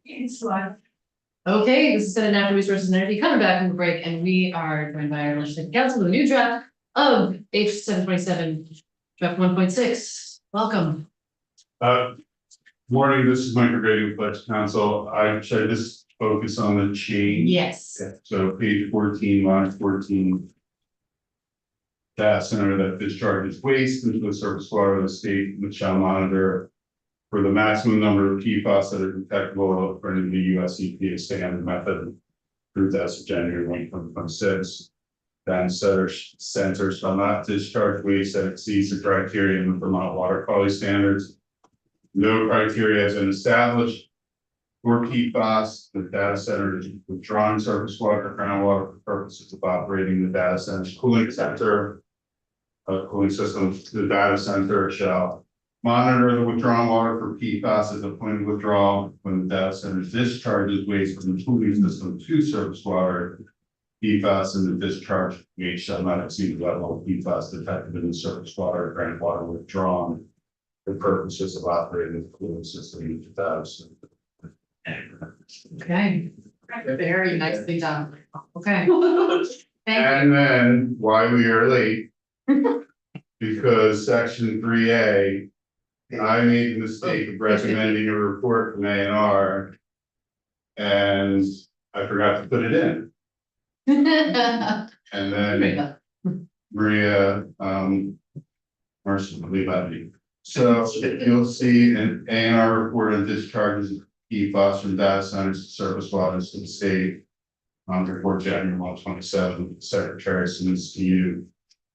Okay, this is Senate Natural Resources and Energy coming back from the break, and we are joined by our legislative council with a new draft of H 727, draft 1.6. Welcome. Morning, this is Mike Grading, Flex Council. I should just focus on the change. Yes. So page 14, line 14. Data center that discharges waste into the surface water of the state, which shall monitor for the maximum number of PFAS that are detectable according to the US EPA standard method through as of January 1, 2026. Then center shall not discharge waste that exceeds the criteria in the Vermont water quality standards. No criteria has been established for PFAS. The data center is withdrawing surface water, groundwater for purposes of operating the data center's cooling system. The data center shall monitor the withdrawn water for PFAS at the point of withdrawal when the data center discharges waste from the cooling system to surface water. PFAS and the discharge waste shall not exceed the level of PFAS detected in the surface water, groundwater withdrawn for purposes of operating the cooling system in the data center. Okay. Very nicely done. Okay. Thank And then why we are late, because section 3A, I made the mistake of recommending a report from A&R and I forgot to put it in. you. And then Maria, mercifully left me. So you'll see an A&R report on discharges of PFAS from data centers to surface waters to the state. Report January 127, the Secretary submits to you,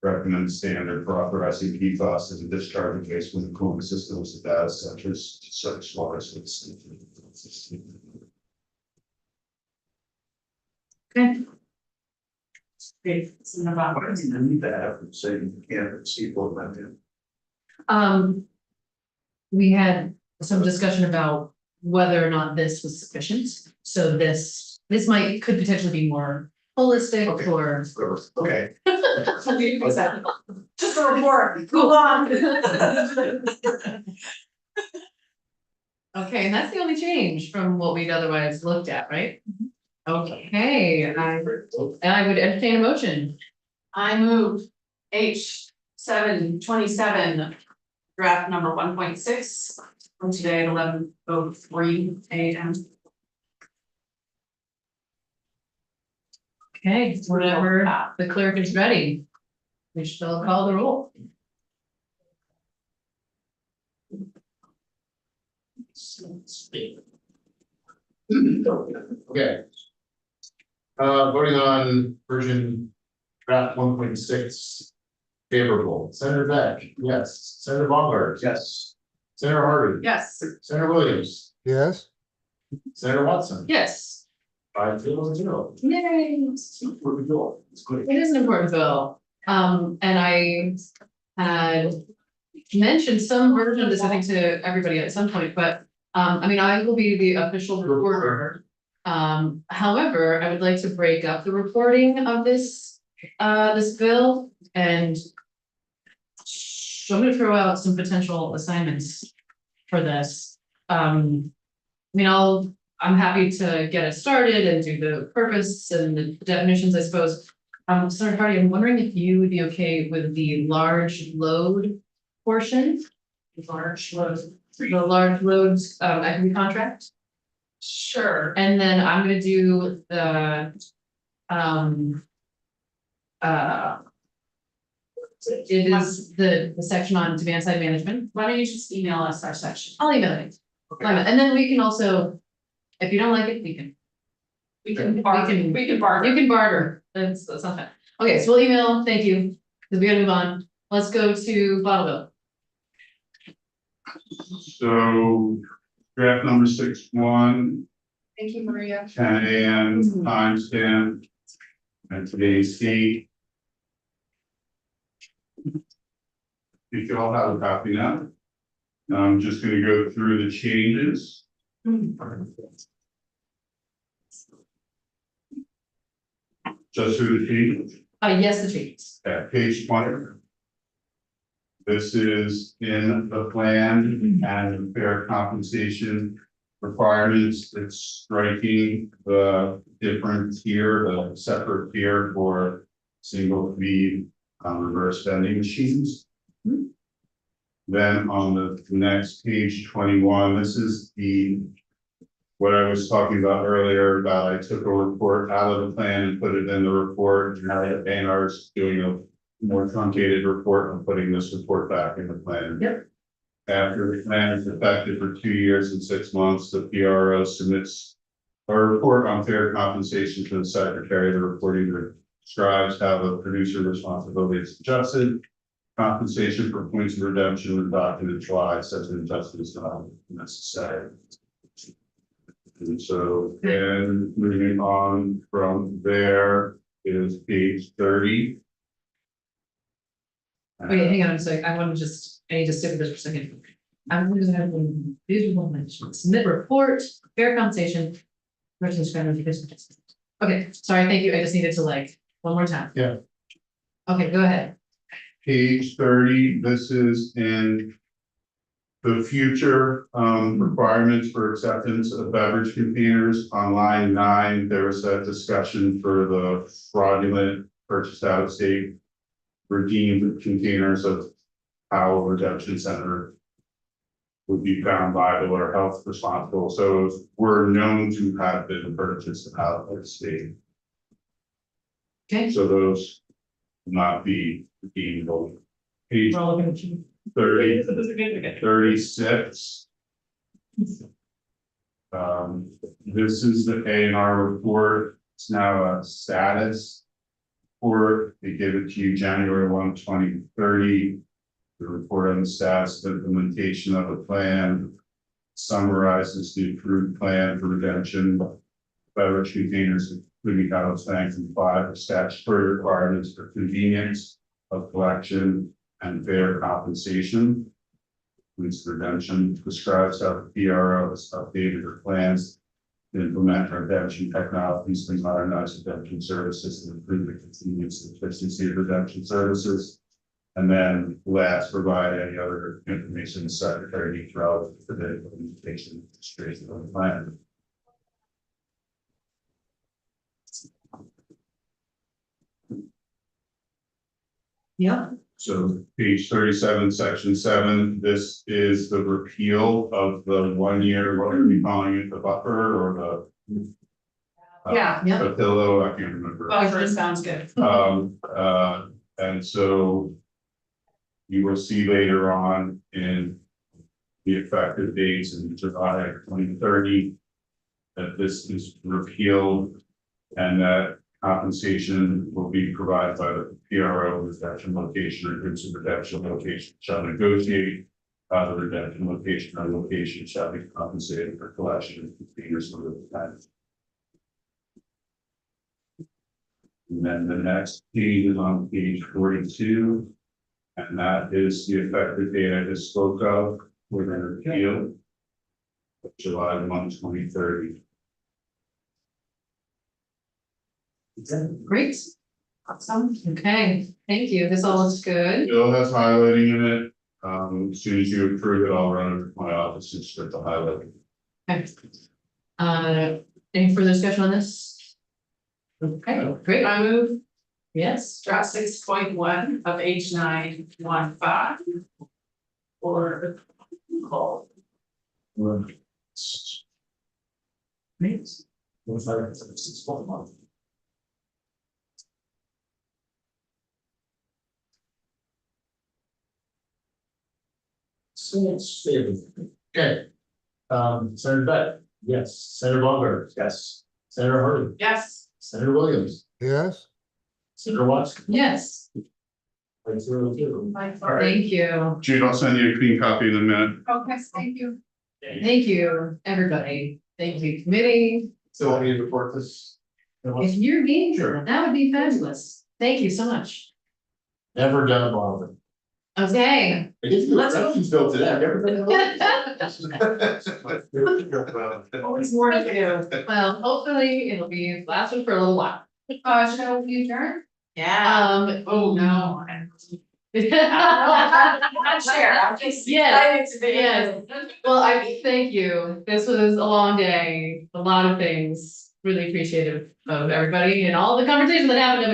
recommend standard for authorizing PFAS as a discharge of waste from the cooling systems of data centers to surface waters to the state. Okay. Great. I need to have them say you can't see what I'm in. We had some discussion about whether or not this was sufficient. So this could potentially be more holistic or Okay. Just a report, go on. okay, and that's the only change from what we'd otherwise looked at, right? Okay, I would entertain a motion. I move H 727, draft number 1.6, from today at 11:03 a.m. Okay, whenever the clerk is ready, we shall call the roll. Okay. Voting on version draft 1.6 favorable. Senator Beck, yes. Senator Baumgart, yes. Senator Harvey, Yes. Senator Williams, yes, Senator Watson. Yes. 5-0. Yay. Where we go? It's great. It is an important bill. And I had mentioned some version of this, I think, to everybody at some point, but I mean, I will be the official reporter. However, I would like to break up the reporting of this bill, and so I'm gonna throw out some potential assignments for this. I mean, I'm happy to get it started and do the purpose and the definitions, I suppose. Senator Hardy, I'm wondering if you would be okay with the large load portion? Large load. The large loads, equity contract? Sure. And then I'm gonna do the, it is the section on demand side management. Why don't you just email us our section? I'll email it. And then we can also, if you don't like it, we can barter. You can barter. That's not bad. Okay, so we'll email, thank you, because we gotta move on. Let's go to Bottleville. So draft number 6-1, Thank you, Maria. 10 a.m. timestamp, and today's date. You all have a copy now. Now I'm just going to go through the changes. Just through the changes. Yes, the changes. At page 20. This is in the plan and fair compensation requirements, it's striking the different tier, the separate tier for single feed reverse vending machines. Then on the next page 21, this is what I was talking about earlier about I took a report out of the plan and put it in the report. Now A&R's doing a more truncated report and putting this report back in the plan. Yep. After the plan is effective for 2 years and 6 months, the PRO submits a report on fair compensation to the secretary. The report either describes how the producer responsibility is adjusted, compensation for points of redemption, and documents why such an adjustment is not necessary. And so then moving on from there is page 30. Okay, hang on a second. I need to stick with this for a second. I'm going to have a visual mention, submit report, fair compensation. Okay, sorry, thank you. I just needed to one more time. Yeah. Okay, go ahead. Page 30, this is in the future requirements for acceptance of beverage containers. On line 9, there was a discussion for the fraudulent purchased out of state redeemed containers of how a redemption center would be found liable or health responsible. So we're known to have been purchased out of state. Okay. So those will not be redeemable. Page We're all looking at you. 30, This is a good. 36. This is the A&R report. It's now a status report. They give it to you January 1, 2030. The report on the status of implementation of the plan summarizes the approved plan for redemption beverage containers, including how it's and comply with statutory requirements for convenience of collection and fair compensation. Police redemption describes how the PRO has updated their plans to implement redemption technologies to modernize redemption services and improve the convenience and efficiency of redemption services. And then last, provide any other information the secretary needs relevant to the implementation of the plan. Yeah. So page 37, section 7, this is the repeal of the 1 year, what are we calling it, the buffer or the Yeah. the pillow, I can't remember. Buffer sounds good. And so you will see later on in the effective dates in July 2030 that this is repealed and that compensation will be provided by the PRO redemption location or groups of redemption location shall negotiate the redemption location or location shall be compensated for collection of containers of the time. And then the next page is on page 42, and that is the effective date I just spoke of with an repeal of July 1, 2030. Great. Awesome. Okay, thank you. This all looks good. Bill has highlighting in it. As soon as you approve it, I'll run it to my office and start the highlight. Okay. Any further discussion on this? Okay, great. I move Yes. draft 6.1 of H915. Or call. So it's okay. Senator Beck, yes. Senator Baumgartner, yes. Senator Hardy, Yes. Senator Williams, Yes, Senator Watson. Yes. 502. Thank you. Jude, I'll send you a clean copy in a minute. Okay, thank you. Thank you, everybody. Thank you, committee. So want me to report this? If you're game for it, that would be fabulous. Thank you so much. Never done a bother. Okay. I get to do Let's go. refuse bill today. I've never done a Always more to do. Well, hopefully it'll be lasting for a little while. Shall we adjourn? Yeah. Oh, no. Not share, I'm just Yes, excited to be. yes. Well, I thank you. This was a long day, a lot of things. Really appreciative of everybody and all the conversation that happened.